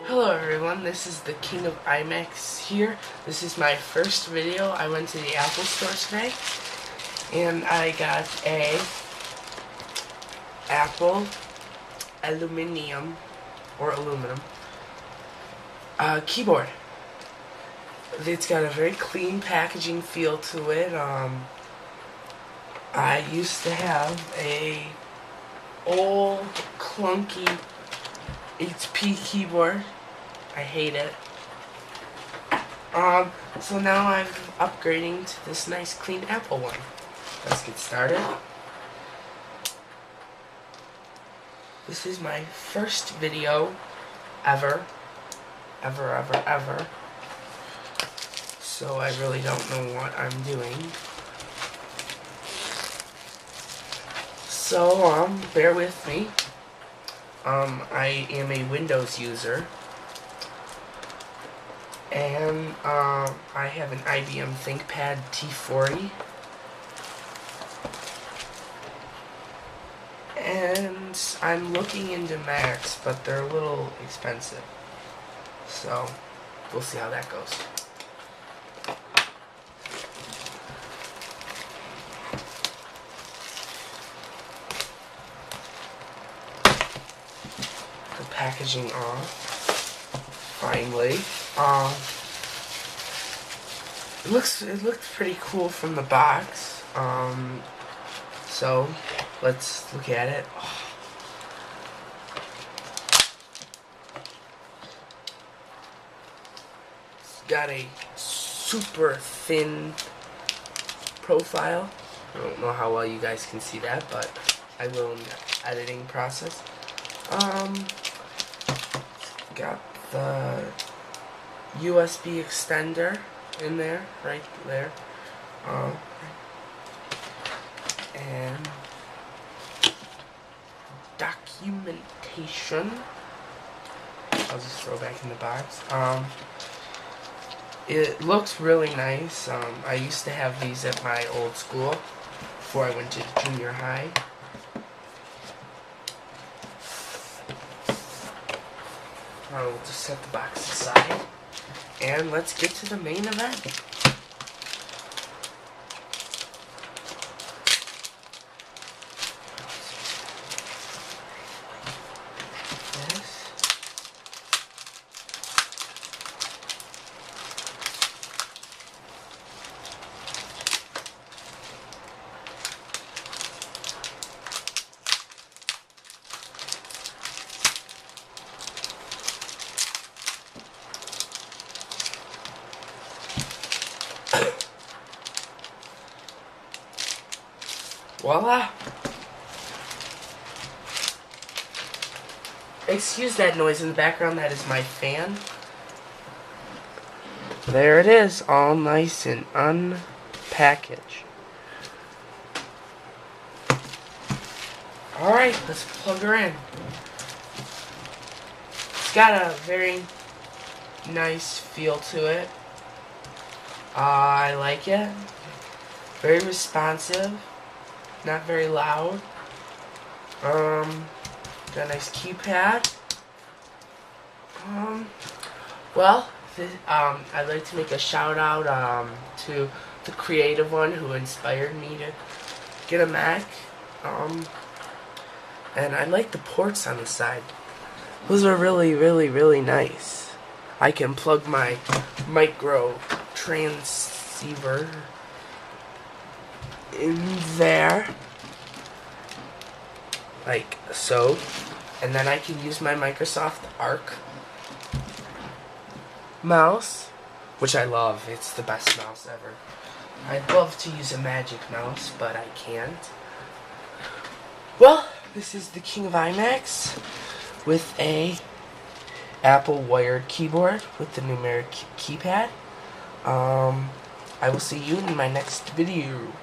Hello everyone, this is the King of IMAX here. This is my first video. I went to the Apple store today and I got a Apple aluminum keyboard. It's got a very clean packaging feel to it. I used to have a old clunky HP keyboard. I hate it. So now I'm upgrading to this nice clean Apple one. Let's get started. This is my first video ever. So I really don't know what I'm doing. So, bear with me. I am a Windows user, and I have an IBM ThinkPad T40, and I'm looking into Macs, but they're a little expensive, so we'll see how that goes. Packaging off finally. It looked pretty cool from the box. So let's look at it. It's got a super thin profile. I don't know how well you guys can see that, but I will in the editing process. Got the USB extender in there, right there, and documentation. I'll just throw back in the box. It looks really nice. I used to have these at my old school before I went to junior high. We'll just set the box aside, and let's get to the main event. Voila! Excuse that noise in the background, that is my fan. There it is, all nice and unpackaged. Alright, let's plug her in. It's got a very nice feel to it. I like it. Very responsive. Not very loud. Got a nice keypad. Well, I'd like to make a shout out to the creative one who inspired me to get a Mac. And I like the ports on the side. Those are really nice. I can plug my micro transceiver in there, like so, and then I can use my Microsoft Arc mouse, which I love. It's the best mouse ever. I'd love to use a Magic Mouse, but I can't. Well, this is the King of IMAX with a Apple wired keyboard with the Numeric Keypad. I will see you in my next video.